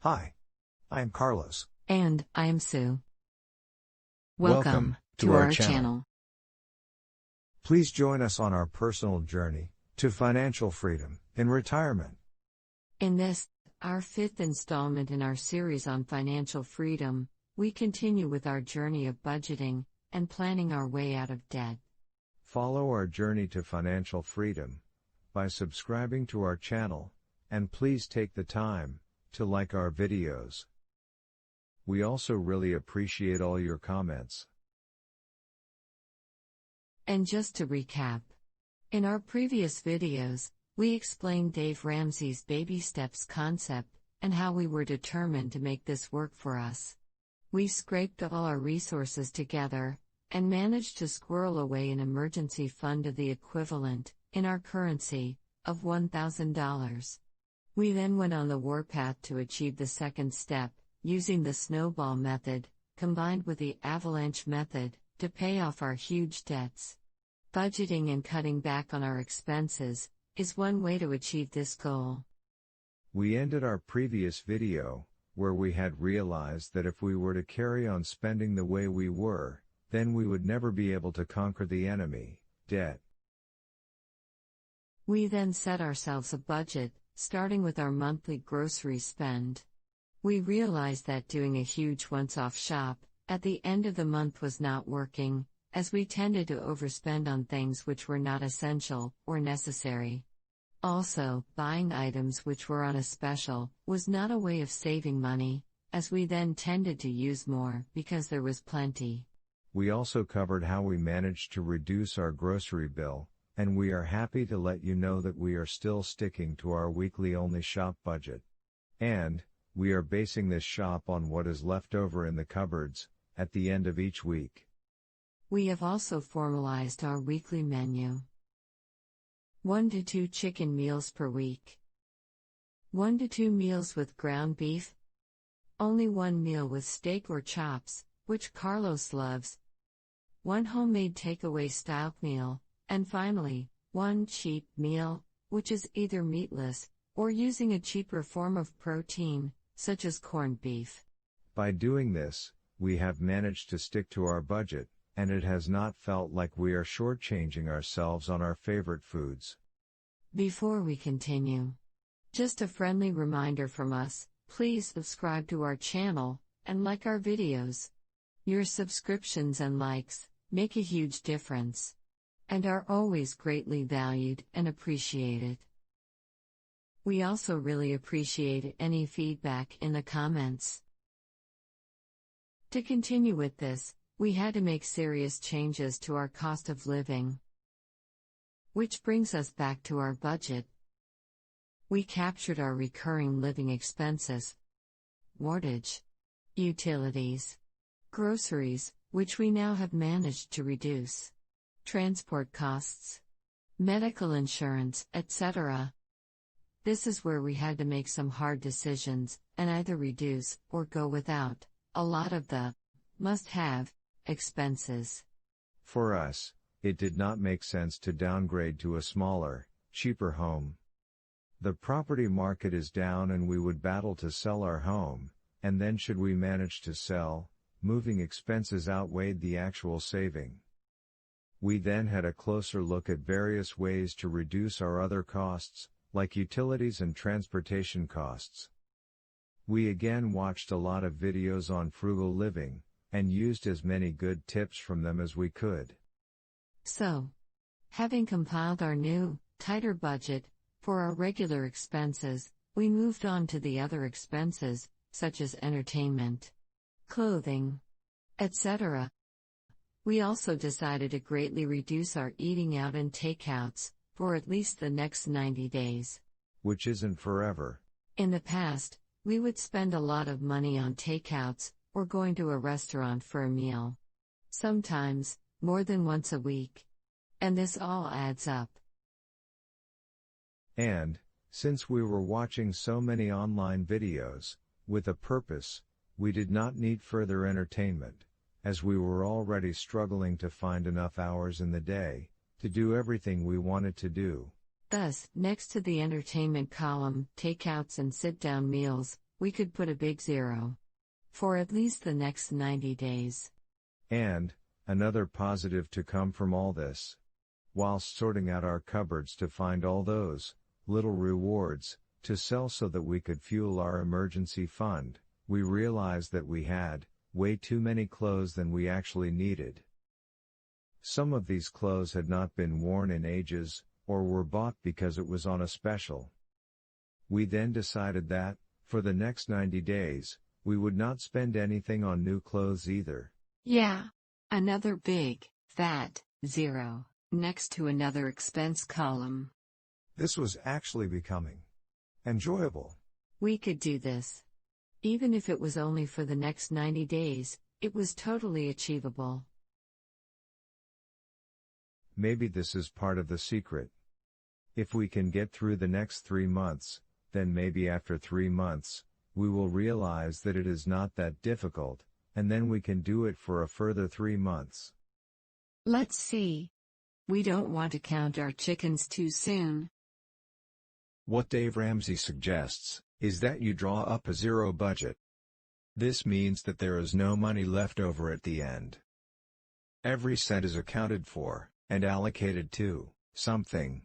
Hi, I am Carlos. And I am Sue. Welcome to our channel. Please join us on our personal journey to financial freedom in retirement. In this, our fifth installment in our series on financial freedom, we continue with our journey of budgeting and planning our way out of debt. Follow our journey to financial freedom by subscribing to our channel, and please take the time to like our videos. We also really appreciate all your comments. And just to recap, in our previous videos, we explained Dave Ramsey's baby steps concept and how we were determined to make this work for us. We scraped all our resources together and managed to squirrel away an emergency fund of the equivalent, in our currency, of $1,000. We then went on the warpath to achieve the second step, using the snowball method, combined with the avalanche method, to pay off our huge debts. Budgeting and cutting back on our expenses is one way to achieve this goal. We ended our previous video, where we had realized that if we were to carry on spending the way we were, then we would never be able to conquer the enemy, debt. We then set ourselves a budget, starting with our monthly grocery spend. We realized that doing a huge once-off shop at the end of the month was not working, as we tended to overspend on things which were not essential or necessary. Also, buying items which were on a special was not a way of saving money, as we then tended to use more because there was plenty. We also covered how we managed to reduce our grocery bill, and we are happy to let you know that we are still sticking to our weekly-only shop budget. And we are basing this shop on what is left over in the cupboards at the end of each week. We have also formalized our weekly menu. 1 to 2 chicken meals per week. 1 to 2 meals with ground beef. Only 1 meal with steak or chops, which Carlos loves. 1 homemade takeaway style meal. And finally, 1 cheap meal, which is either meatless, or using a cheaper form of protein, such as corned beef. By doing this, we have managed to stick to our budget, and it has not felt like we are shortchanging ourselves on our favorite foods. Before we continue, just a friendly reminder from us, please subscribe to our channel, and like our videos. Your subscriptions and likes make a huge difference, and are always greatly valued and appreciated. We also really appreciate any feedback in the comments. To continue with this, we had to make serious changes to our cost of living. Which brings us back to our budget. We captured our recurring living expenses, mortgage, utilities, groceries, which we now have managed to reduce, transport costs, medical insurance, etc. This is where we had to make some hard decisions, and either reduce, or go without, a lot of the must-have expenses. For us, it did not make sense to downgrade to a smaller, cheaper home. The property market is down and we would battle to sell our home, and then should we manage to sell, moving expenses outweighed the actual saving. We then had a closer look at various ways to reduce our other costs, like utilities and transportation costs. We again watched a lot of videos on frugal living, and used as many good tips from them as we could. So, having compiled our new, tighter budget for our regular expenses, we moved on to the other expenses, such as entertainment, clothing, etc. We also decided to greatly reduce our eating out and takeouts, for at least the next 90 days. Which isn't forever. In the past, we would spend a lot of money on takeouts, or going to a restaurant for a meal. Sometimes, more than once a week. And this all adds up. And, since we were watching so many online videos, with a purpose, we did not need further entertainment, as we were already struggling to find enough hours in the day to do everything we wanted to do. Thus, next to the entertainment column, takeouts and sit-down meals, we could put a big zero. For at least the next 90 days. And, another positive to come from all this. Whilst sorting out our cupboards to find all those little rewards to sell so that we could fuel our emergency fund, we realized that we had way too many clothes than we actually needed. Some of these clothes had not been worn in ages, or were bought because it was on a special. We then decided that, for the next 90 days, we would not spend anything on new clothes either. Yeah. Another big, fat, zero, next to another expense column. This was actually becoming enjoyable. We could do this. Even if it was only for the next 90 days, it was totally achievable. Maybe this is part of the secret. If we can get through the next 3 months, then maybe after 3 months, we will realize that it is not that difficult, and then we can do it for a further 3 months. Let's see. We don't want to count our chickens too soon. What Dave Ramsey suggests is that you draw up a zero budget. This means that there is no money left over at the end. Every cent is accounted for and allocated to something.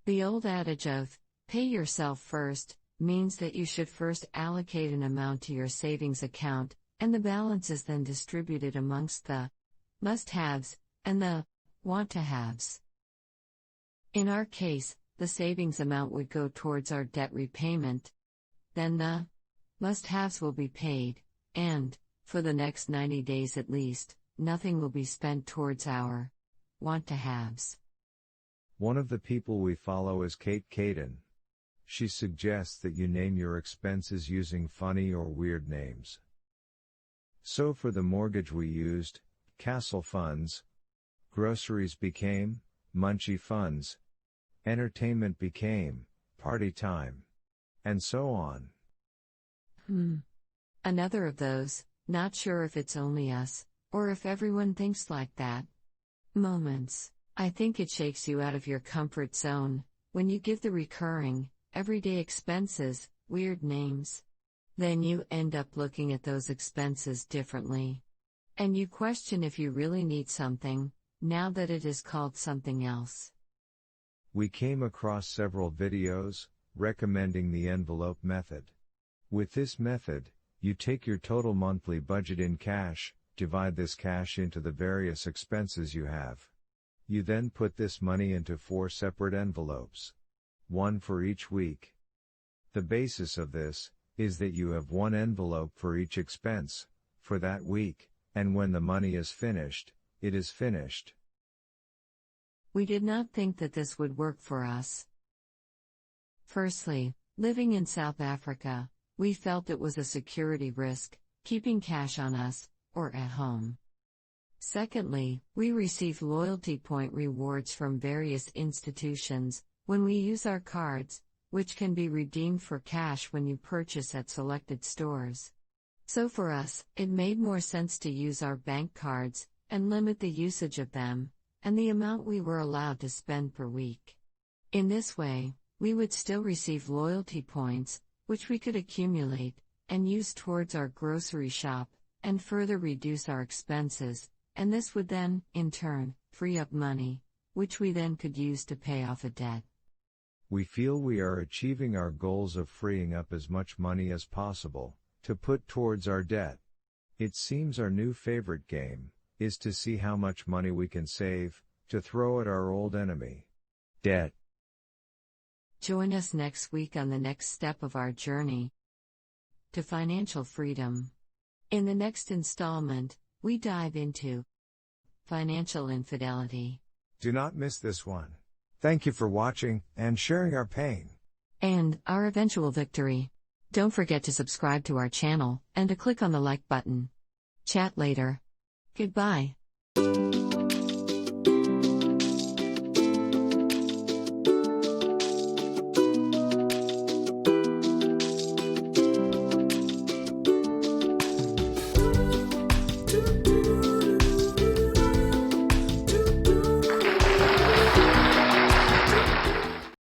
The old adage of, pay yourself first, means that you should first allocate an amount to your savings account, and the balance is then distributed amongst the must-haves and the want-to-haves. In our case, the savings amount would go towards our debt repayment. Then the must-haves will be paid, and, for the next 90 days at least, nothing will be spent towards our want-to-haves. One of the people we follow is Kate Caden. She suggests that you name your expenses using funny or weird names. So for the mortgage we used Castle Funds, groceries became Munchie Funds, entertainment became Party Time, and so on. Another of those, not sure if it's only us, or if everyone thinks like that, moments. I think it shakes you out of your comfort zone, when you give the recurring, everyday expenses weird names. Then you end up looking at those expenses differently. And you question if you really need something, now that it is called something else. We came across several videos recommending the envelope method. With this method, you take your total monthly budget in cash, divide this cash into the various expenses you have. You then put this money into 4 separate envelopes. One for each week. The basis of this is that you have one envelope for each expense for that week, and when the money is finished, it is finished. We did not think that this would work for us. Firstly, living in South Africa, we felt it was a security risk, keeping cash on us, or at home. Secondly, we receive loyalty point rewards from various institutions when we use our cards, which can be redeemed for cash when you purchase at selected stores. So for us, it made more sense to use our bank cards and limit the usage of them, and the amount we were allowed to spend per week. In this way, we would still receive loyalty points, which we could accumulate and use towards our grocery shop, and further reduce our expenses, and this would then, in turn, free up money, which we then could use to pay off a debt. We feel we are achieving our goals of freeing up as much money as possible to put towards our debt. It seems our new favorite game is to see how much money we can save to throw at our old enemy, debt. Join us next week on the next step of our journey to financial freedom. In the next installment, we dive into financial infidelity. Do not miss this one. Thank you for watching and sharing our pain. And our eventual victory. Don't forget to subscribe to our channel and to click on the like button. Chat later. Goodbye.